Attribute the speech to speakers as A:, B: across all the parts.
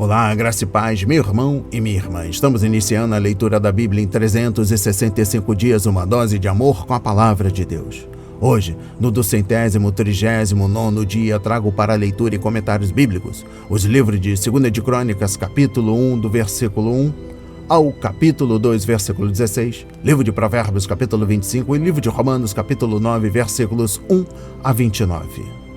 A: Olá, graça e paz, meu irmão e minha irmã. Estamos iniciando a leitura da Bíblia em 365 dias, uma dose de amor com a Palavra de Deus. Hoje, no 239º dia, trago para a leitura e comentários bíblicos os livros de 2 de Crônicas, capítulo 1, do versículo 1 ao capítulo 2, versículo 16, livro de Provérbios, capítulo 25 e livro de Romanos, capítulo 9, versículos 1 a 29.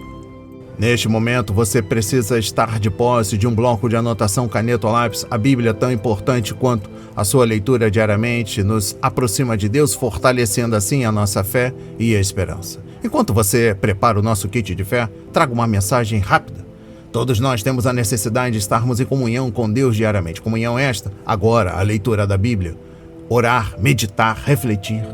A: Neste momento, você precisa estar de posse de um bloco de anotação, caneta ou lápis. A Bíblia, tão importante quanto a sua leitura diariamente, nos aproxima de Deus, fortalecendo assim a nossa fé e a esperança. Enquanto você prepara o nosso kit de fé, trago uma mensagem rápida. Todos nós temos a necessidade de estarmos em comunhão com Deus diariamente. Comunhão esta, agora, a leitura da Bíblia. Orar, meditar, refletir.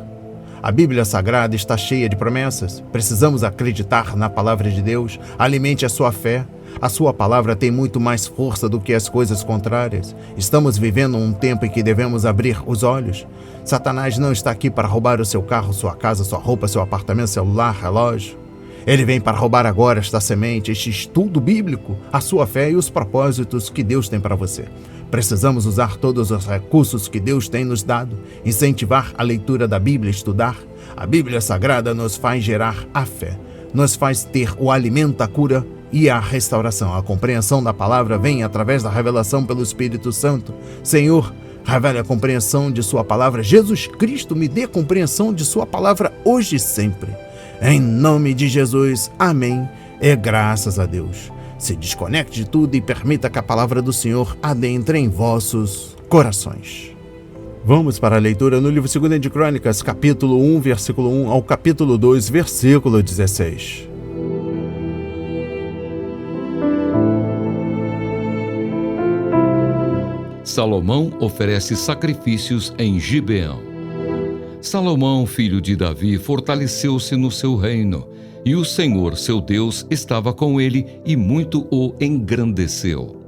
A: A Bíblia Sagrada está cheia de promessas. Precisamos acreditar na palavra de Deus. Alimente a sua fé. A sua palavra tem muito mais força do que as coisas contrárias. Estamos vivendo um tempo em que devemos abrir os olhos. Satanás não está aqui para roubar o seu carro, sua casa, sua roupa, seu apartamento, celular, relógio. Ele vem para roubar agora esta semente, este estudo bíblico, a sua fé e os propósitos que Deus tem para você. Precisamos usar todos os recursos que Deus tem nos dado, incentivar a leitura da Bíblia, estudar. A Bíblia Sagrada nos faz gerar a fé, nos faz ter o alimento, a cura e a restauração. A compreensão da palavra vem através da revelação pelo Espírito Santo. Senhor, revele a compreensão de sua palavra. Jesus Cristo, me dê compreensão de sua palavra hoje e sempre. Em nome de Jesus, amém. E graças a Deus. Se desconecte de tudo e permita que a palavra do Senhor adentre em vossos corações. Vamos para a leitura no livro 2 de Crônicas, capítulo 1, versículo 1 ao capítulo 2, versículo 16.
B: Salomão oferece sacrifícios em Gibeão. Salomão, filho de Davi, fortaleceu-se no seu reino, e o Senhor, seu Deus, estava com ele e muito o engrandeceu.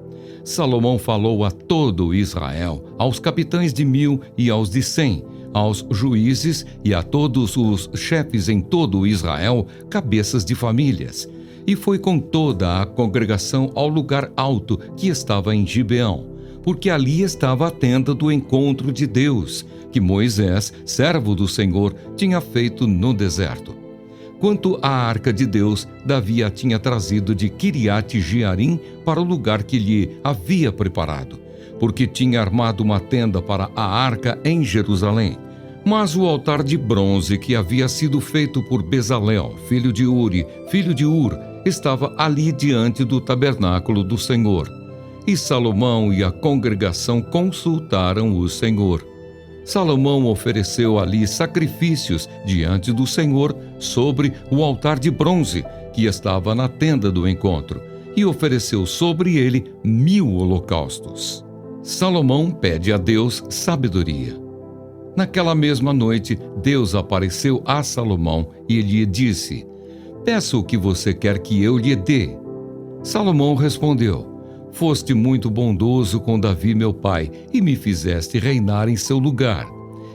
B: Salomão falou a todo Israel, aos capitães de 1000 e aos de 100, aos juízes e a todos os chefes em todo Israel, cabeças de famílias. E foi com toda a congregação ao lugar alto que estava em Gibeão, porque ali estava a tenda do encontro de Deus, que Moisés, servo do Senhor, tinha feito no deserto. Quanto à arca de Deus, Davi a tinha trazido de Quiriate-Jearim para o lugar que lhe havia preparado, porque tinha armado uma tenda para a arca em Jerusalém. Mas o altar de bronze que havia sido feito por Bezalel, filho de Uri, filho de Ur, estava ali diante do tabernáculo do Senhor. E Salomão e a congregação consultaram o Senhor. Salomão ofereceu ali sacrifícios diante do Senhor sobre o altar de bronze que estava na tenda do encontro e ofereceu sobre ele 1000 holocaustos. Salomão pede a Deus sabedoria. Naquela mesma noite, Deus apareceu a Salomão e lhe disse: "Peça o que você quer que eu lhe dê." Salomão respondeu: "Foste muito bondoso com Davi, meu pai, e me fizeste reinar em seu lugar.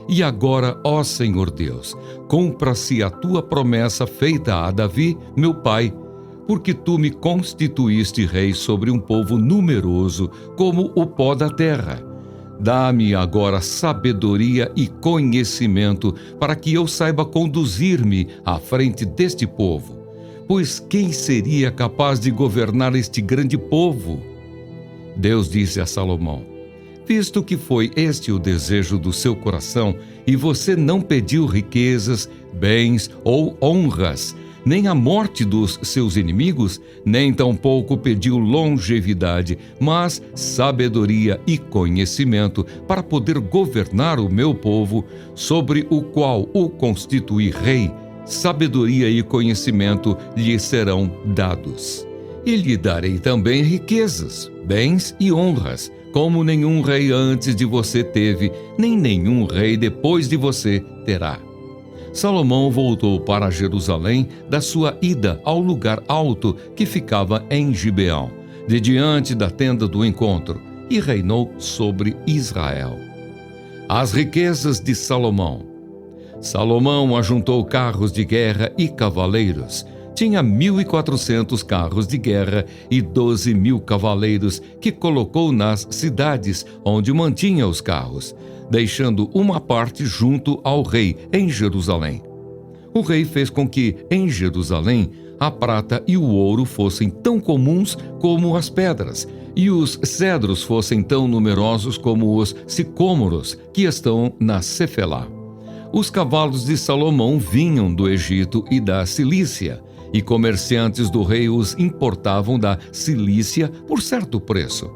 B: E agora, ó Senhor Deus, cumpra-se a tua promessa feita a Davi, meu pai, porque tu me constituíste rei sobre um povo numeroso como o pó da terra. Dá-me agora sabedoria e conhecimento para que eu saiba conduzir-me à frente deste povo. Pois quem seria capaz de governar este grande povo?" Deus disse a Salomão: "Visto que foi este o desejo do seu coração, e você não pediu riquezas, bens ou honras, nem a morte dos seus inimigos, nem tampouco pediu longevidade, mas sabedoria e conhecimento para poder governar o meu povo, sobre o qual o constituí rei, sabedoria e conhecimento lhe serão dados. E lhe darei também riquezas, bens e honras, como nenhum rei antes de você teve, nem nenhum rei depois de você terá." Salomão voltou para Jerusalém da sua ida ao lugar alto que ficava em Gibeão, de diante da tenda do encontro, e reinou sobre Israel. As riquezas de Salomão. Salomão ajuntou carros de guerra e cavaleiros, tinha 1.400 carros de guerra e 12.000 cavaleiros que colocou nas cidades onde mantinha os carros, deixando uma parte junto ao rei em Jerusalém. O rei fez com que, em Jerusalém, a prata e o ouro fossem tão comuns como as pedras, e os cedros fossem tão numerosos como os sicômoros que estão na Cefelá. Os cavalos de Salomão vinham do Egito e da Cilícia, e comerciantes do rei os importavam da Cilícia por certo preço.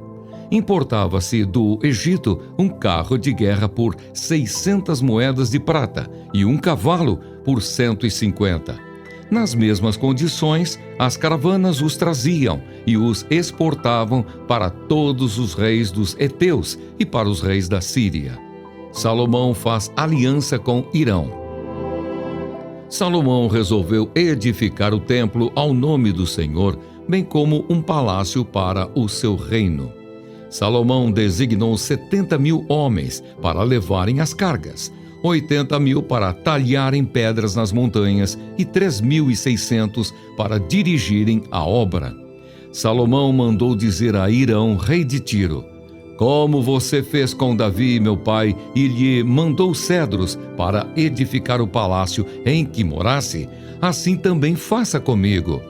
B: Importava-se do Egito um carro de guerra por 600 moedas de prata e um cavalo por 150. Nas mesmas condições, as caravanas os traziam e os exportavam para todos os reis dos heteus e para os reis da Síria. Salomão faz aliança com Hirão. Salomão resolveu edificar o templo ao nome do Senhor, bem como um palácio para o seu reino. Salomão designou 70.000 homens para levarem as cargas, 80.000 para talharem pedras nas montanhas e 3.600 para dirigirem a obra. Salomão mandou dizer a Hirão, rei de Tiro: como você fez com Davi, meu pai, e lhe mandou cedros para edificar o palácio em que morasse, assim também faça comigo.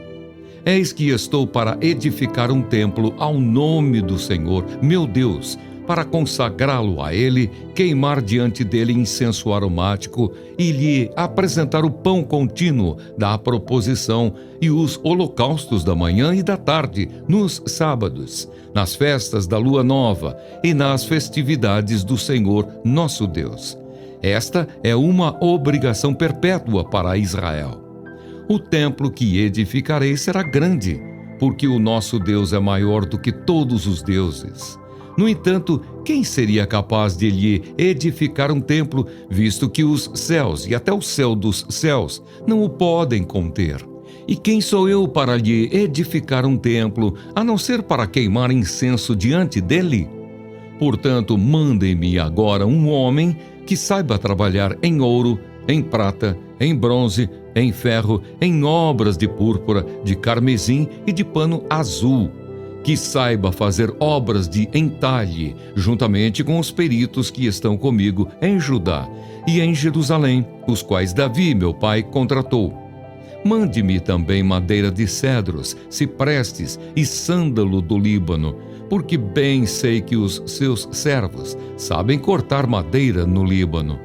B: Eis que estou para edificar um templo ao nome do Senhor, meu Deus, para consagrá-lo a ele, queimar diante dele incenso aromático e lhe apresentar o pão contínuo da proposição e os holocaustos da manhã e da tarde, nos sábados, nas festas da lua nova e nas festividades do Senhor nosso Deus. Esta é uma obrigação perpétua para Israel. O templo que edificarei será grande, porque o nosso Deus é maior do que todos os deuses. No entanto, quem seria capaz de lhe edificar um templo, visto que os céus e até o céu dos céus não o podem conter? E quem sou eu para lhe edificar um templo, a não ser para queimar incenso diante dele? Portanto, mandem-me agora um homem que saiba trabalhar em ouro, em prata, em bronze, em ferro, em obras de púrpura, de carmesim e de pano azul, que saiba fazer obras de entalhe, juntamente com os peritos que estão comigo em Judá e em Jerusalém, os quais Davi, meu pai, contratou. Mande-me também madeira de cedros, ciprestes e sândalo do Líbano, porque bem sei que os seus servos sabem cortar madeira no Líbano.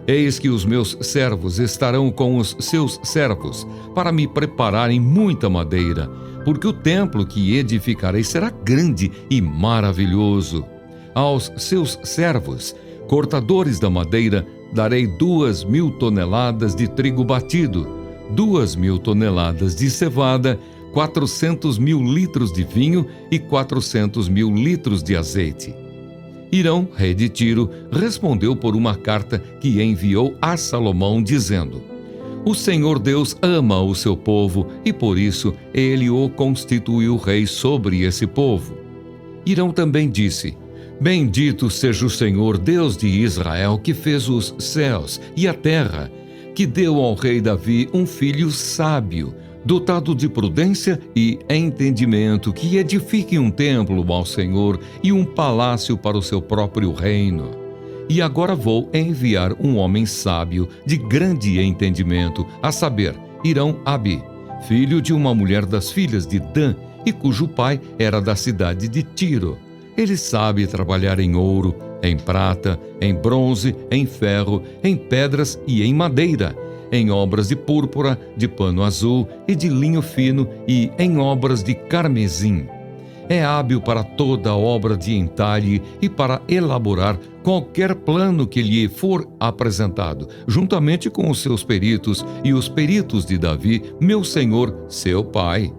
B: Eis que os meus servos estarão com os seus servos, para me prepararem muita madeira, porque o templo que edificarei será grande e maravilhoso. Aos seus servos, cortadores da madeira, darei 2.000 toneladas de trigo batido, 2.000 toneladas de cevada, 400.000 litros de vinho e 400.000 litros de azeite. Hirão, rei de Tiro, respondeu por uma carta que enviou a Salomão, dizendo: o Senhor Deus ama o seu povo e por isso ele o constituiu rei sobre esse povo. Hirão também disse: bendito seja o Senhor Deus de Israel, que fez os céus e a terra, que deu ao rei Davi um filho sábio, dotado de prudência e entendimento, que edifique um templo ao Senhor e um palácio para o seu próprio reino. E agora vou enviar um homem sábio, de grande entendimento, a saber, Hirão-Abi, filho de uma mulher das filhas de Dan, e cujo pai era da cidade de Tiro. Ele sabe trabalhar em ouro, em prata, em bronze, em ferro, em pedras e em madeira, em obras de púrpura, de pano azul e de linho fino e em obras de carmesim. É hábil para toda obra de entalhe e para elaborar qualquer plano que lhe for apresentado, juntamente com os seus peritos e os peritos de Davi, meu senhor, seu pai.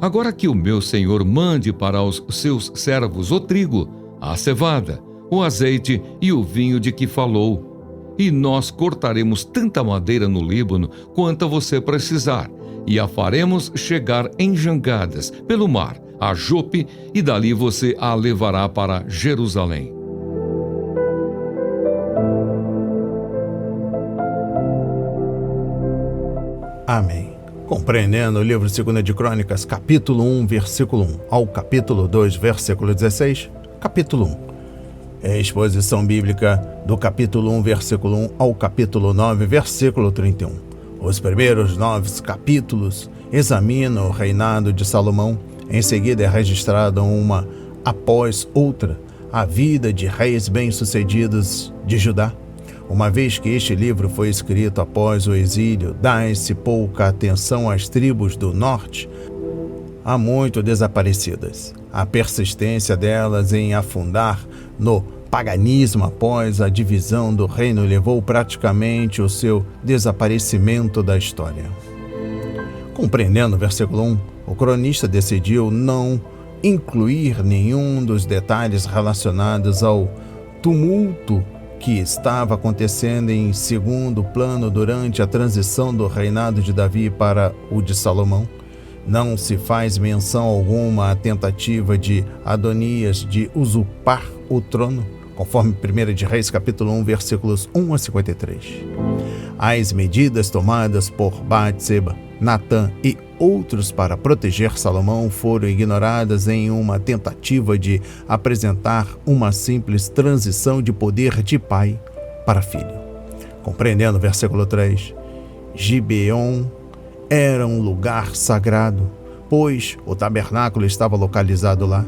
B: Agora que o meu senhor mande para os seus servos o trigo, a cevada, o azeite e o vinho de que falou. E nós cortaremos tanta madeira no Líbano quanta você precisar, e a faremos chegar em jangadas pelo mar, a Jope, e dali você a levará para Jerusalém.
A: Amém. Compreendendo o livro 2 de Crônicas, capítulo 1, versículo 1, ao capítulo 2, versículo 16, capítulo 1. Exposição bíblica do capítulo 1, versículo 1 ao capítulo 9, versículo 31. Os primeiros 9 capítulos examinam o reinado de Salomão. Em seguida é registrada uma após outra a vida de reis bem-sucedidos de Judá. Uma vez que este livro foi escrito após o exílio, dá-se pouca atenção às tribos do norte, há muito desaparecidas. A persistência delas em afundar no paganismo após a divisão do reino levou praticamente o seu desaparecimento da história. Compreendendo o versículo 1, o cronista decidiu não incluir nenhum dos detalhes relacionados ao tumulto que estava acontecendo em segundo plano durante a transição do reinado de Davi para o de Salomão. Não se faz menção alguma à tentativa de Adonias de usurpar o trono, conforme 1 de Reis, capítulo 1, versículos 1 a 53. As medidas tomadas por Batseba, Natã e outros para proteger Salomão foram ignoradas em uma tentativa de apresentar uma simples transição de poder de pai para filho. Compreendendo o versículo 3, Gibeon era um lugar sagrado, pois o tabernáculo estava localizado lá.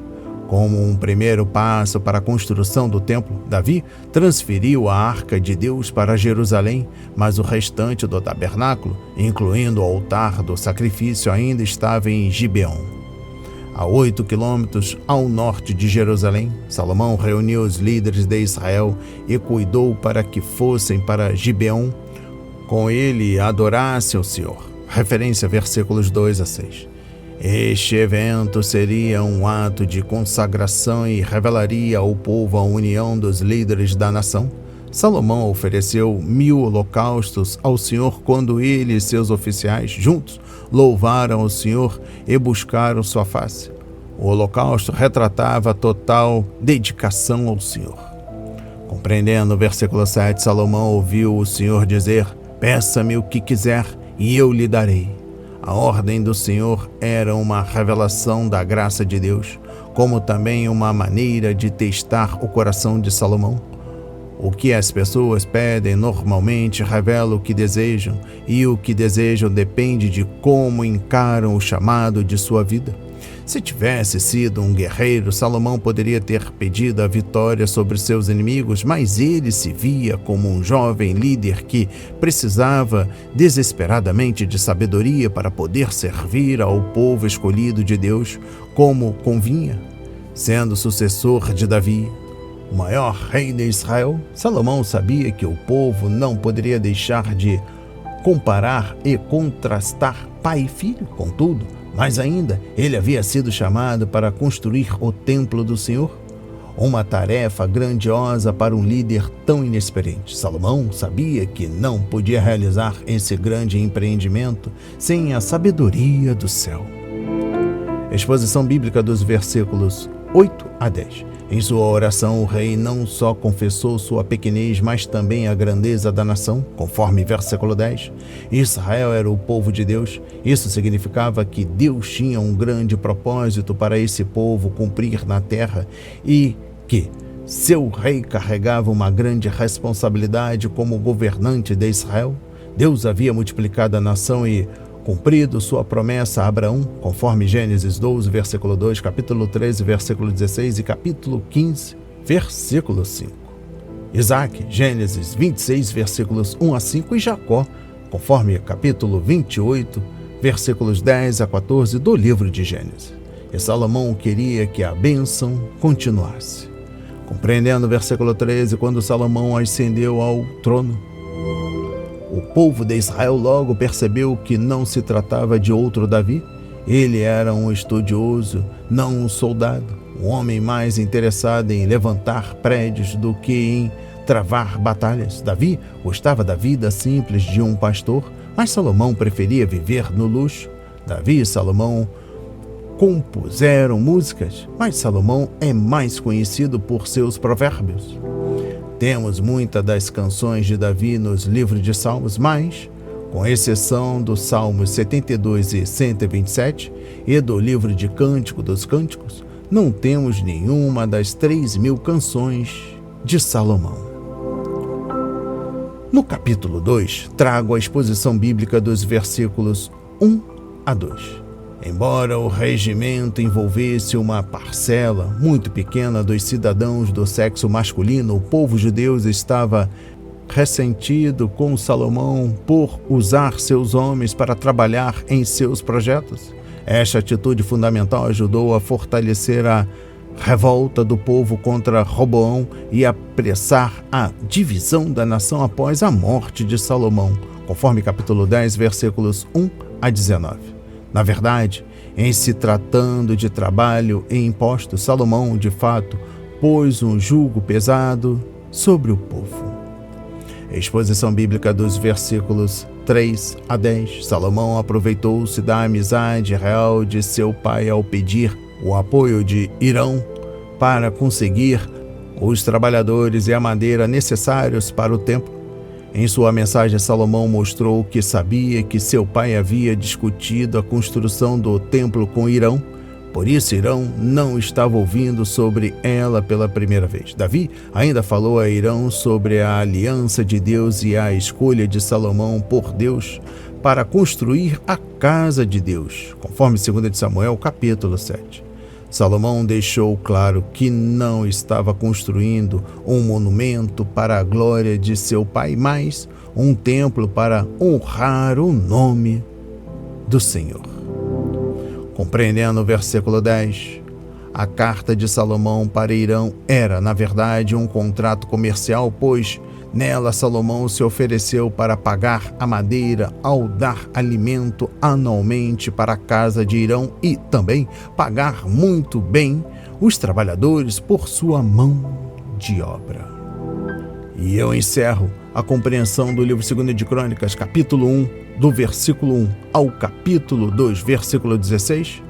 A: Como um primeiro passo para a construção do templo, Davi transferiu a Arca de Deus para Jerusalém, mas o restante do tabernáculo, incluindo o altar do sacrifício, ainda estava em Gibeon. A 8 quilômetros ao norte de Jerusalém, Salomão reuniu os líderes de Israel e cuidou para que fossem para Gibeon, com ele adorassem o Senhor. Referência versículos 2 a 6. Este evento seria um ato de consagração e revelaria ao povo a união dos líderes da nação. Salomão ofereceu 1000 holocaustos ao Senhor quando ele e seus oficiais, juntos, louvaram o Senhor e buscaram sua face. O holocausto retratava total dedicação ao Senhor. Compreendendo o versículo 7, Salomão ouviu o Senhor dizer: "Peça-me o que quiser e eu lhe darei." A ordem do Senhor era uma revelação da graça de Deus, como também uma maneira de testar o coração de Salomão. O que as pessoas pedem normalmente revela o que desejam, e o que desejam depende de como encaram o chamado de sua vida. Se tivesse sido um guerreiro, Salomão poderia ter pedido a vitória sobre seus inimigos, mas ele se via como um jovem líder que precisava desesperadamente de sabedoria para poder servir ao povo escolhido de Deus como convinha. Sendo sucessor de Davi, o maior rei de Israel, Salomão sabia que o povo não poderia deixar de comparar e contrastar pai e filho. Contudo, mais ainda, ele havia sido chamado para construir o templo do Senhor, uma tarefa grandiosa para um líder tão inexperiente. Salomão sabia que não podia realizar esse grande empreendimento sem a sabedoria do céu. Exposição bíblica dos versículos 8 a 10. Em sua oração, o rei não só confessou sua pequenez, mas também a grandeza da nação, conforme versículo 10. Israel era o povo de Deus. Isso significava que Deus tinha um grande propósito para esse povo cumprir na terra e que seu rei carregava uma grande responsabilidade como governante de Israel. Deus havia multiplicado a nação e cumprido sua promessa a Abraão, conforme Gênesis 12, versículo 2, capítulo 13, versículo 16 e capítulo 15, versículo 5. Isaac, Gênesis 26, versículos 1 a 5 e Jacó, conforme capítulo 28, versículos 10 a 14 do livro de Gênesis. E Salomão queria que a bênção continuasse. Compreendendo o versículo 13, quando Salomão ascendeu ao trono, o povo de Israel logo percebeu que não se tratava de outro Davi. Ele era um estudioso, não um soldado, um homem mais interessado em levantar prédios do que em travar batalhas. Davi gostava da vida simples de um pastor, mas Salomão preferia viver no luxo. Davi e Salomão compuseram músicas, mas Salomão é mais conhecido por seus provérbios. Temos muitas das canções de Davi nos livros de Salmos, mas Com exceção dos Salmos 72 e 127 e do livro de Cântico dos Cânticos, não temos nenhuma das 3.000 canções de Salomão. No capítulo 2, trago a exposição bíblica dos versículos 1 a 2. Embora o regimento envolvesse uma parcela muito pequena dos cidadãos do sexo masculino, o povo judeu estava ressentido com Salomão por usar seus homens para trabalhar em seus projetos. Esta atitude fundamental ajudou a fortalecer a revolta do povo contra Roboão e apressar a divisão da nação após a morte de Salomão, conforme capítulo 10, versículos 1 a 19. Na verdade, em se tratando de trabalho e impostos, Salomão, de fato, pôs um jugo pesado sobre o povo. Exposição bíblica dos versículos 3 a 10. Salomão aproveitou-se da amizade real de seu pai ao pedir o apoio de Hirão para conseguir os trabalhadores e a madeira necessários para o templo. Em sua mensagem, Salomão mostrou que sabia que seu pai havia discutido a construção do templo com Hirão. Por isso, Hirão não estava ouvindo sobre ela pela primeira vez. Davi ainda falou a Hirão sobre a aliança de Deus e a escolha de Salomão por Deus para construir a casa de Deus, conforme 2 Samuel, capítulo 7. Salomão deixou claro que não estava construindo um monumento para a glória de seu pai, mas um templo para honrar o nome do Senhor. Compreendendo o versículo 10, a carta de Salomão para Hirão era, na verdade, um contrato comercial, pois nela Salomão se ofereceu para pagar a madeira ao dar alimento anualmente para a casa de Hirão e também pagar muito bem os trabalhadores por sua mão de obra. E eu encerro a compreensão do livro 2 de Crônicas, capítulo 1, do versículo 1 ao capítulo 2, versículo 16,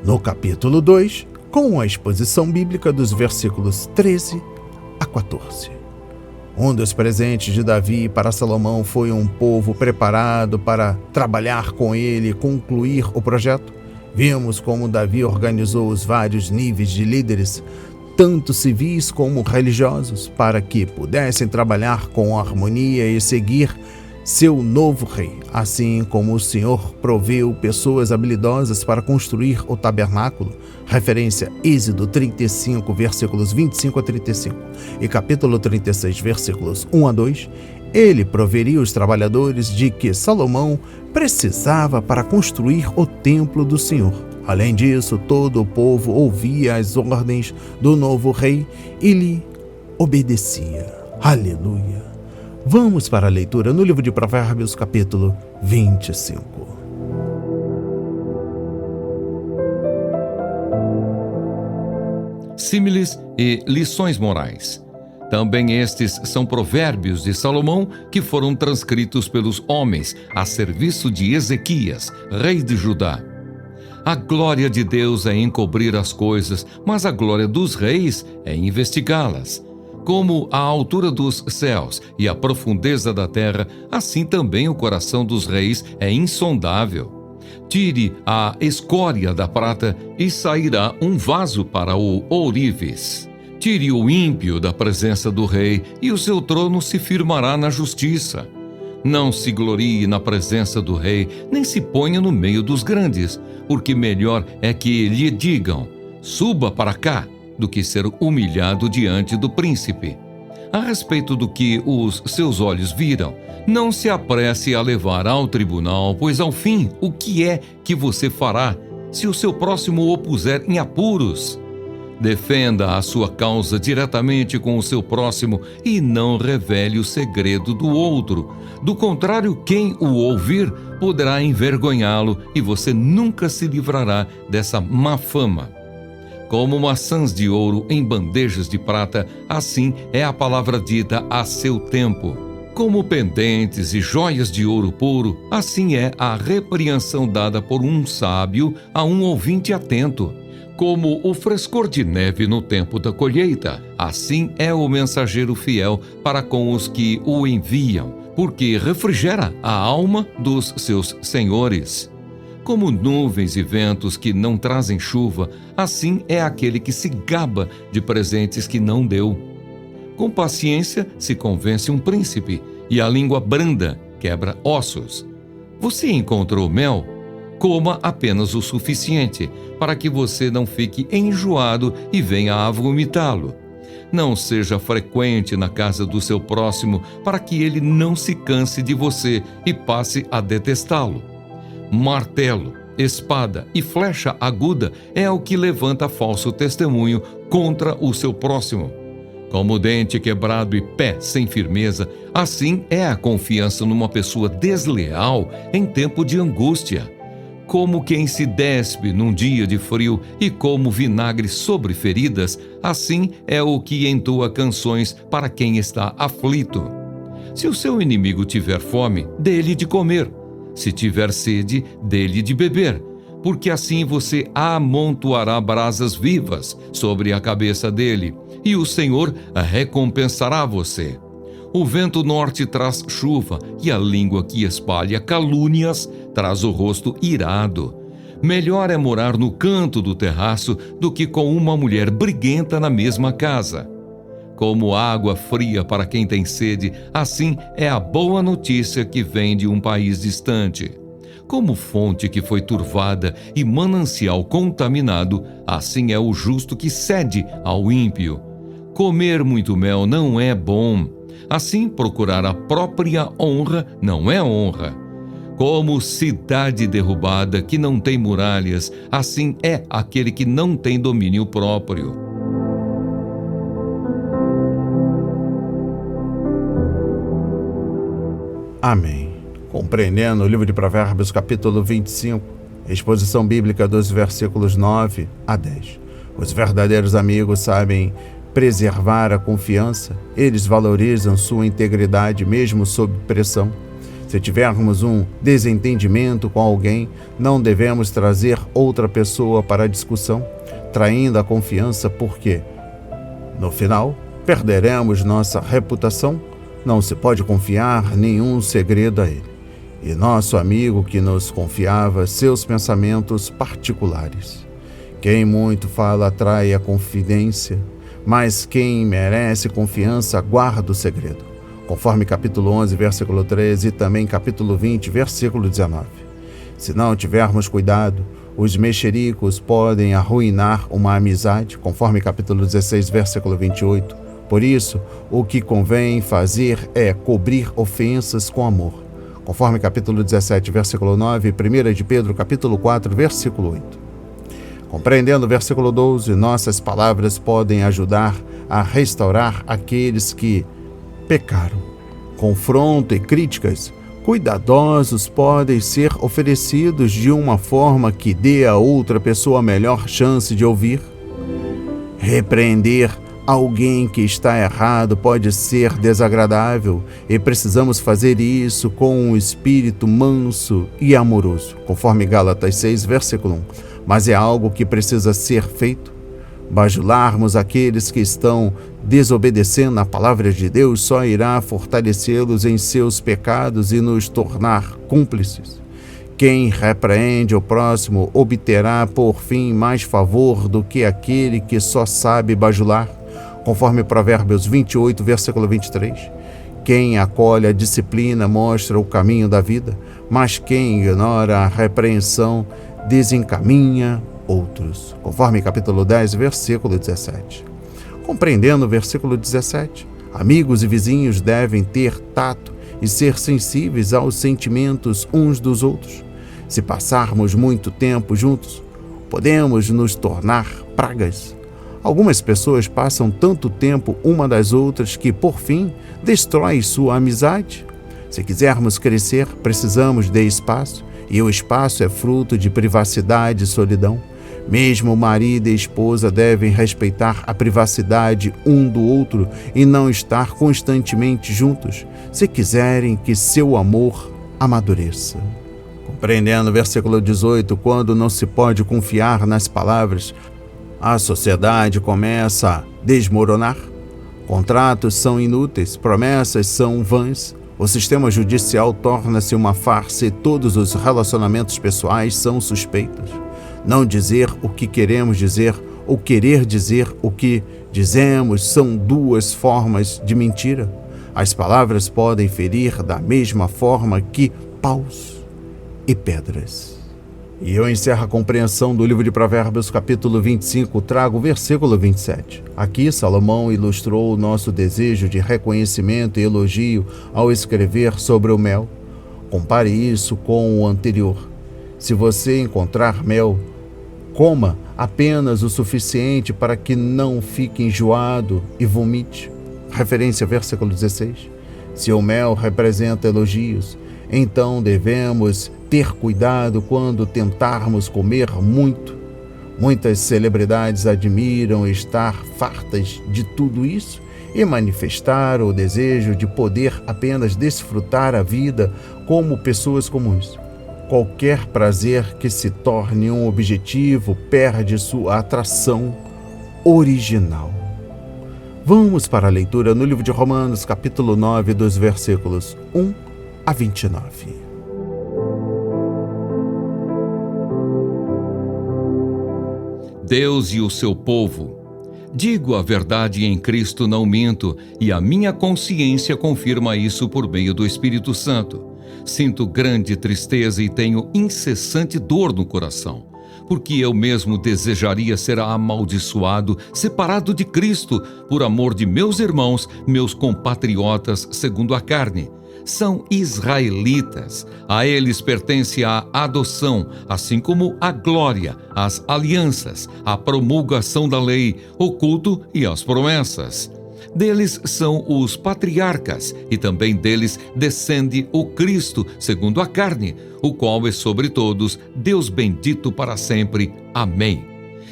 A: no capítulo 2, com a exposição bíblica dos versículos 13 a 14. Um dos presentes de Davi para Salomão foi um povo preparado para trabalhar com ele e concluir o projeto. Vimos como Davi organizou os vários níveis de líderes, tanto civis como religiosos, para que pudessem trabalhar com harmonia e seguir seu novo rei, assim como o Senhor proveu pessoas habilidosas para construir o tabernáculo, referência Êxodo 35, versículos 25 a 35, e capítulo 36, versículos 1 a 2, ele proveria os trabalhadores de que Salomão precisava para construir o templo do Senhor. Além disso, todo o povo ouvia as ordens do novo rei e lhe obedecia. Aleluia! Vamos para a leitura no livro de Provérbios, capítulo 25.
B: Símiles e lições morais. Também estes são provérbios de Salomão que foram transcritos pelos homens a serviço de Ezequias, rei de Judá. A glória de Deus é encobrir as coisas, mas a glória dos reis é investigá-las. Como a altura dos céus e a profundeza da terra, assim também o coração dos reis é insondável. Tire a escória da prata e sairá um vaso para o ourives. Tire o ímpio da presença do rei e o seu trono se firmará na justiça. Não se glorie na presença do rei, nem se ponha no meio dos grandes, porque melhor é que lhe digam, suba para cá, do que ser humilhado diante do príncipe. A respeito do que os seus olhos viram, não se apresse a levar ao tribunal, pois ao fim, o que é que você fará se o seu próximo o puser em apuros? Defenda a sua causa diretamente com o seu próximo e não revele o segredo do outro. Do contrário, quem o ouvir poderá envergonhá-lo e você nunca se livrará dessa má fama. Como maçãs de ouro em bandejas de prata, assim é a palavra dita a seu tempo. Como pendentes e joias de ouro puro, assim é a repreensão dada por um sábio a um ouvinte atento. Como o frescor de neve no tempo da colheita, assim é o mensageiro fiel para com os que o enviam. porque refrigera a alma dos seus senhores. Como nuvens e ventos que não trazem chuva, assim é aquele que se gaba de presentes que não deu. Com paciência se convence um príncipe, e a língua branda quebra ossos. Você encontrou mel? Coma apenas o suficiente, para que você não fique enjoado e venha a vomitá-lo. Não seja frequente na casa do seu próximo, para que ele não se canse de você e passe a detestá-lo. Martelo, espada e flecha aguda é o que levanta falso testemunho contra o seu próximo. Como dente quebrado e pé sem firmeza, assim é a confiança numa pessoa desleal em tempo de angústia. Como quem se despe num dia de frio e como vinagre sobre feridas, assim é o que entoa canções para quem está aflito. Se o seu inimigo tiver fome, dê-lhe de comer. Se tiver sede, dê-lhe de beber, porque assim você amontoará brasas vivas sobre a cabeça dele, e o Senhor recompensará você. O vento norte traz chuva, e a língua que espalha calúnias traz o rosto irado. Melhor é morar no canto do terraço do que com uma mulher briguenta na mesma casa. Como água fria para quem tem sede, assim é a boa notícia que vem de um país distante. Como fonte que foi turvada e manancial contaminado, assim é o justo que cede ao ímpio. Comer muito mel não é bom. Assim, procurar a própria honra não é honra. Como cidade derrubada que não tem muralhas, assim é aquele que não tem domínio próprio.
A: Amém. Compreendendo o livro de Provérbios, capítulo 25, exposição bíblica dos versículos 9 a 10. Os verdadeiros amigos sabem preservar a confiança, eles valorizam sua integridade mesmo sob pressão. Se tivermos um desentendimento com alguém, não devemos trazer outra pessoa para a discussão, traindo a confiança, porque, no final, perderemos nossa reputação. Não se pode confiar nenhum segredo a ele. E nosso amigo que nos confiava seus pensamentos particulares. Quem muito fala atrai a confidência, mas quem merece confiança guarda o segredo. Conforme capítulo 11, versículo 13 e também capítulo 20, versículo 19. Se não tivermos cuidado, os mexericos podem arruinar uma amizade, conforme capítulo 16, versículo 28. Por isso, o que convém fazer é cobrir ofensas com amor, conforme capítulo 17, versículo 9 e 1 de Pedro, capítulo 4, versículo 8. Compreendendo o versículo 12, nossas palavras podem ajudar a restaurar aqueles que pecaram. Confronto e críticas cuidadosos podem ser oferecidos de uma forma que dê a outra pessoa a melhor chance de ouvir. Repreender alguém que está errado pode ser desagradável e precisamos fazer isso com um espírito manso e amoroso, conforme Gálatas 6, versículo 1. Mas é algo que precisa ser feito. Bajularmos aqueles que estão desobedecendo à palavra de Deus só irá fortalecê-los em seus pecados e nos tornar cúmplices. Quem repreende o próximo obterá, por fim, mais favor do que aquele que só sabe bajular, conforme Provérbios 28, versículo 23. Quem acolhe a disciplina mostra o caminho da vida, mas quem ignora a repreensão desencaminha outros, conforme capítulo 10, versículo 17. Compreendendo o versículo 17, amigos e vizinhos devem ter tato e ser sensíveis aos sentimentos uns dos outros. Se passarmos muito tempo juntos, podemos nos tornar pragas. Algumas pessoas passam tanto tempo uma das outras que, por fim, destrói sua amizade. Se quisermos crescer, precisamos de espaço, e o espaço é fruto de privacidade e solidão. Mesmo o marido e a esposa devem respeitar a privacidade um do outro e não estar constantemente juntos, se quiserem que seu amor amadureça. Compreendendo o versículo 18, quando não se pode confiar nas palavras, a sociedade começa a desmoronar. Contratos são inúteis, promessas são vãs, O sistema judicial torna-se uma farsa e todos os relacionamentos pessoais são suspeitos. Não dizer o que queremos dizer ou querer dizer o que dizemos são duas formas de mentira. As palavras podem ferir da mesma forma que paus e pedras. E eu encerro a compreensão do livro de Provérbios, capítulo 25, trago o versículo 27. Aqui, Salomão ilustrou o nosso desejo de reconhecimento e elogio ao escrever sobre o mel. Compare isso com o anterior. Se você encontrar mel, coma apenas o suficiente para que não fique enjoado e vomite. Referência versículo 16. Se o mel representa elogios, então devemos ter cuidado quando tentarmos comer muito. Muitas celebridades admiram estar fartas de tudo isso e manifestar o desejo de poder apenas desfrutar a vida como pessoas comuns. Qualquer prazer que se torne um objetivo perde sua atração original. Vamos para a leitura no livro de Romanos, capítulo 9, dos versículos 1 a 29.
B: Deus e o seu povo. Digo a verdade em Cristo, não minto, e a minha consciência confirma isso por meio do Espírito Santo. Sinto grande tristeza e tenho incessante dor no coração, porque eu mesmo desejaria ser amaldiçoado, separado de Cristo, por amor de meus irmãos, meus compatriotas, segundo a carne. São israelitas. A eles pertence a adoção, assim como a glória, as alianças, a promulgação da lei, o culto e as promessas. Deles são os patriarcas, e também deles descende o Cristo, segundo a carne, o qual é sobre todos, Deus bendito para sempre. Amém.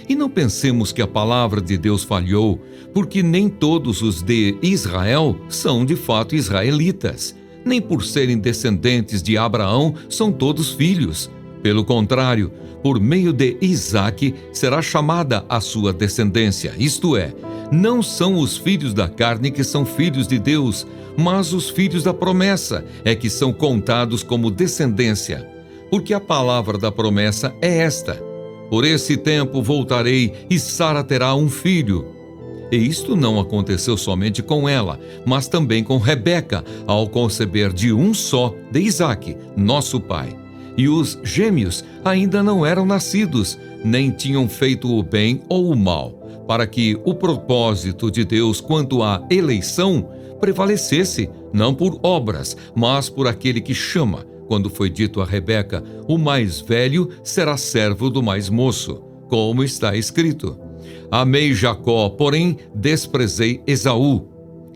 B: E não pensemos que a palavra de Deus falhou, porque nem todos os de Israel são de fato israelitas. Nem por serem descendentes de Abraão são todos filhos. Pelo contrário, por meio de Isaque será chamada a sua descendência, isto é, não são os filhos da carne que são filhos de Deus, mas os filhos da promessa é que são contados como descendência. Porque a palavra da promessa é esta: por esse tempo voltarei e Sara terá um filho. E isto não aconteceu somente com ela, mas também com Rebeca, ao conceber de um só de Isaque, nosso pai. E os gêmeos ainda não eram nascidos, nem tinham feito o bem ou o mal, para que o propósito de Deus quanto à eleição prevalecesse, não por obras, mas por aquele que chama. Quando foi dito a Rebeca: o mais velho será servo do mais moço, como está escrito: amei Jacó, porém desprezei Esaú.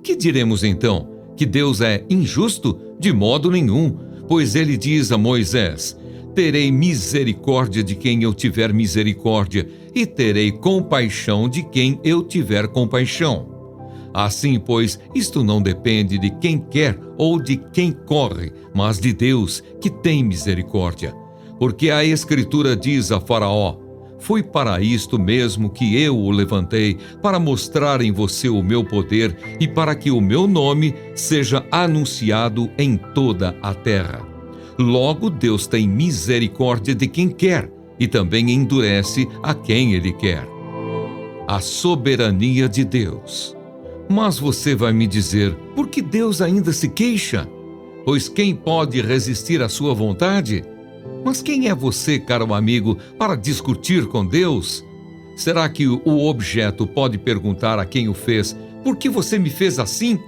B: Que diremos então? Que Deus é injusto? De modo nenhum, pois ele diz a Moisés: terei misericórdia de quem eu tiver misericórdia, e terei compaixão de quem eu tiver compaixão. Assim, pois, isto não depende de quem quer ou de quem corre, mas de Deus, que tem misericórdia. Porque a Escritura diz a Faraó: foi para isto mesmo que eu o levantei, para mostrar em você o meu poder e para que o meu nome seja anunciado em toda a terra. Logo, Deus tem misericórdia de quem quer e também endurece a quem Ele quer. A soberania de Deus. Mas você vai me dizer: por que Deus ainda se queixa? Pois quem pode resistir à sua vontade? Mas quem é você, caro amigo, para discutir com Deus? Será que o objeto pode perguntar a quem o fez: por que você me fez assim?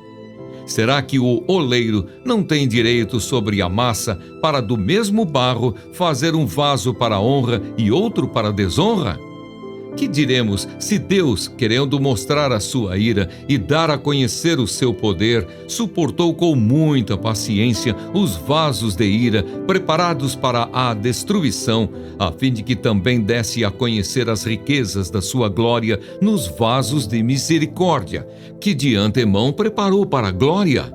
B: Será que o oleiro não tem direito sobre a massa para do mesmo barro fazer um vaso para a honra e outro para a desonra? Que diremos se Deus, querendo mostrar a sua ira e dar a conhecer o seu poder, suportou com muita paciência os vasos de ira preparados para a destruição, a fim de que também desse a conhecer as riquezas da sua glória nos vasos de misericórdia, que de antemão preparou para a glória?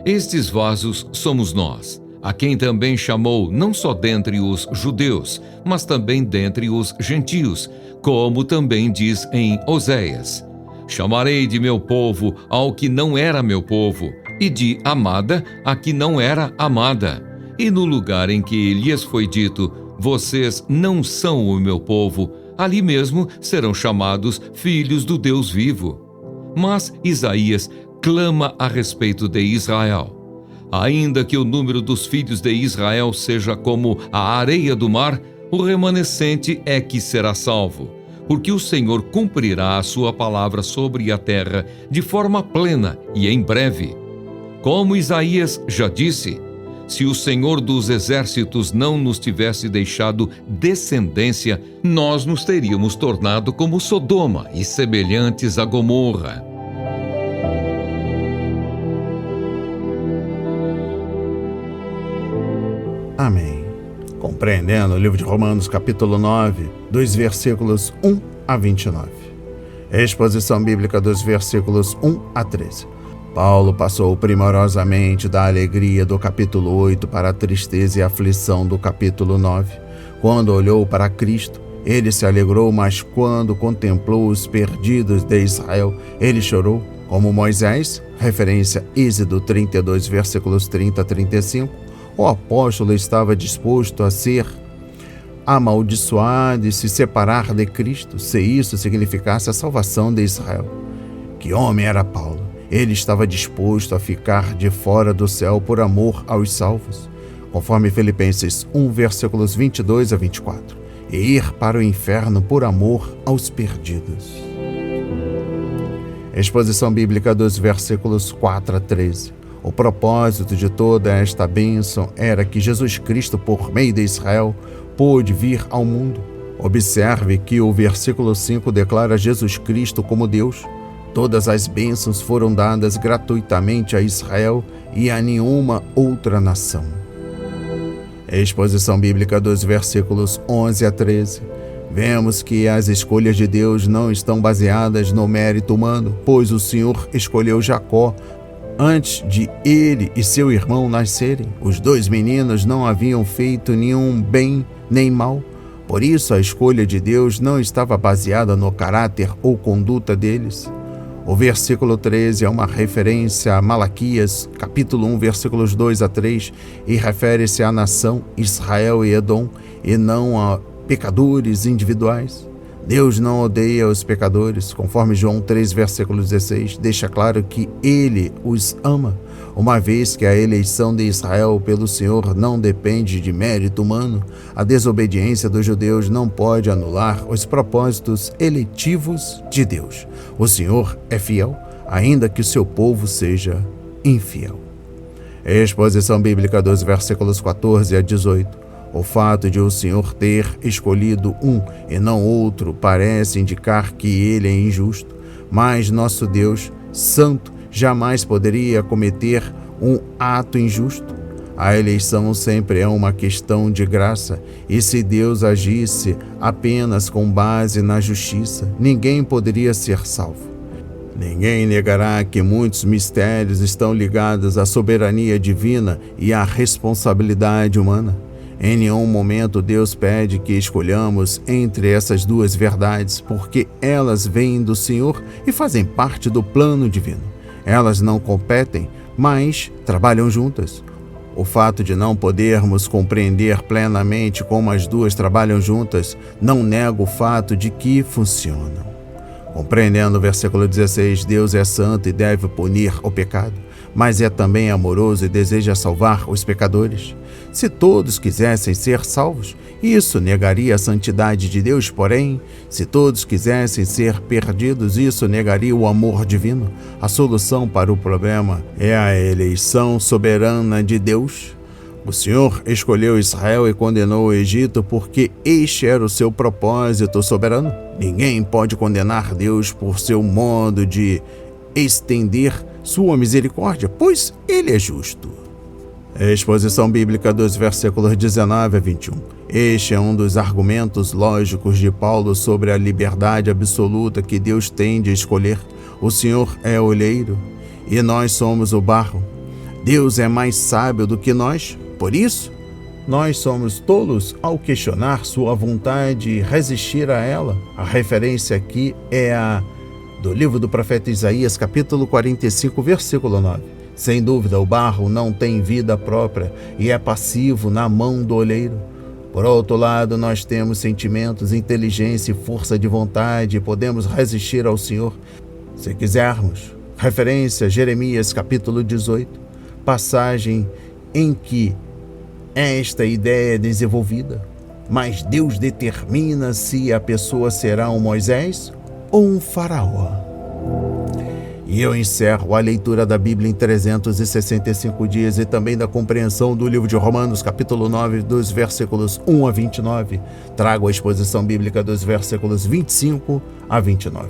B: Estes vasos somos nós, a quem também chamou não só dentre os judeus, mas também dentre os gentios, como também diz em Oséias: chamarei de meu povo ao que não era meu povo, e de amada a que não era amada. E no lugar em que lhes foi dito: vocês não são o meu povo, ali mesmo serão chamados filhos do Deus vivo. Mas Isaías clama a respeito de Israel. Ainda que o número dos filhos de Israel seja como a areia do mar, o remanescente é que será salvo, porque o Senhor cumprirá a sua palavra sobre a terra de forma plena e em breve. Como Isaías já disse, se o Senhor dos exércitos não nos tivesse deixado descendência, nós nos teríamos tornado como Sodoma e semelhantes a Gomorra.
A: Amém. Compreendendo o livro de Romanos, capítulo 9, dos versículos 1 a 29. Exposição bíblica dos versículos 1 a 13. Paulo passou primorosamente da alegria do capítulo 8 para a tristeza e aflição do capítulo 9. Quando olhou para Cristo, ele se alegrou, mas quando contemplou os perdidos de Israel, ele chorou, como Moisés, referência Êxodo 32, versículos 30 a 35. O apóstolo estava disposto a ser amaldiçoado e se separar de Cristo, se isso significasse a salvação de Israel. Que homem era Paulo? Ele estava disposto a ficar de fora do céu por amor aos salvos, conforme Filipenses 1, versículos 22 a 24, e ir para o inferno por amor aos perdidos. Exposição bíblica dos versículos 4 a 13. O propósito de toda esta bênção era que Jesus Cristo, por meio de Israel, pôde vir ao mundo. Observe que o versículo 5 declara Jesus Cristo como Deus. Todas as bênçãos foram dadas gratuitamente a Israel e a nenhuma outra nação. Exposição bíblica dos versículos 11 a 13. Vemos que as escolhas de Deus não estão baseadas no mérito humano, pois o Senhor escolheu Jacó antes de ele e seu irmão nascerem. Os dois meninos não haviam feito nenhum bem nem mal. Por isso, a escolha de Deus não estava baseada no caráter ou conduta deles. O versículo 13 é uma referência a Malaquias, capítulo 1, versículos 2 a 3, e refere-se à nação Israel e Edom, e não a pecadores individuais. Deus não odeia os pecadores, conforme João 3, versículo 16, deixa claro que Ele os ama, uma vez que a eleição de Israel pelo Senhor não depende de mérito humano. A desobediência dos judeus não pode anular os propósitos eletivos de Deus. O Senhor é fiel, ainda que o seu povo seja infiel. Exposição bíblica dos versículos 14 a 18. O fato de o Senhor ter escolhido um e não outro parece indicar que ele é injusto, mas nosso Deus, santo, jamais poderia cometer um ato injusto. A eleição sempre é uma questão de graça, e se Deus agisse apenas com base na justiça, ninguém poderia ser salvo. Ninguém negará que muitos mistérios estão ligados à soberania divina e à responsabilidade humana. Em nenhum momento Deus pede que escolhamos entre essas duas verdades, porque elas vêm do Senhor e fazem parte do plano divino. Elas não competem, mas trabalham juntas. O fato de não podermos compreender plenamente como as duas trabalham juntas não nega o fato de que funcionam. Compreendendo o versículo 16, Deus é santo e deve punir o pecado, mas é também amoroso e deseja salvar os pecadores. Se todos quisessem ser salvos, isso negaria a santidade de Deus, porém, se todos quisessem ser perdidos, isso negaria o amor divino. A solução para o problema é a eleição soberana de Deus. O Senhor escolheu Israel e condenou o Egito porque este era o seu propósito soberano. Ninguém pode condenar Deus por seu modo de estender sua misericórdia, pois Ele é justo. Exposição bíblica dos versículos 19 a 21. Este é um dos argumentos lógicos de Paulo sobre a liberdade absoluta que Deus tem de escolher. O Senhor é o olheiro e nós somos o barro. Deus é mais sábio do que nós, por isso, nós somos tolos ao questionar sua vontade e resistir a ela. A referência aqui é a do livro do profeta Isaías, capítulo 45, versículo 9. Sem dúvida, o barro não tem vida própria e é passivo na mão do oleiro. Por outro lado, nós temos sentimentos, inteligência e força de vontade e podemos resistir ao Senhor. Se quisermos, referência a Jeremias capítulo 18, passagem em que esta ideia é desenvolvida. Mas Deus determina se a pessoa será um Moisés ou um faraó. E eu encerro a leitura da Bíblia em 365 dias e também da compreensão do livro de Romanos, capítulo 9, dos versículos 1 a 29. Trago a exposição bíblica dos versículos 25 a 29.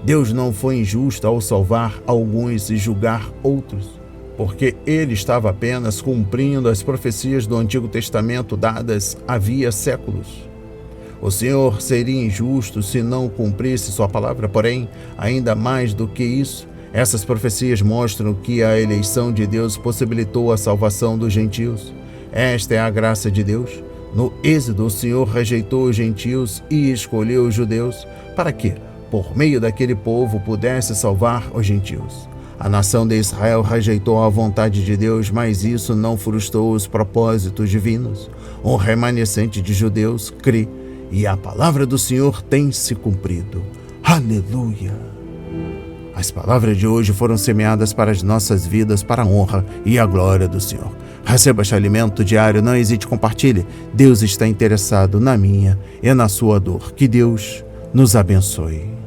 A: Deus não foi injusto ao salvar alguns e julgar outros, porque ele estava apenas cumprindo as profecias do Antigo Testamento dadas havia séculos. O Senhor seria injusto se não cumprisse sua palavra, porém, ainda mais do que isso, essas profecias mostram que a eleição de Deus possibilitou a salvação dos gentios. Esta é a graça de Deus. No Êxodo, o Senhor rejeitou os gentios e escolheu os judeus para que, por meio daquele povo, pudesse salvar os gentios. A nação de Israel rejeitou a vontade de Deus, mas isso não frustrou os propósitos divinos. Um remanescente de judeus crê e a palavra do Senhor tem se cumprido. Aleluia! As palavras de hoje foram semeadas para as nossas vidas, para a honra e a glória do Senhor. Receba este alimento diário, não hesite, compartilhe. Deus está interessado na minha e na sua dor. Que Deus nos abençoe.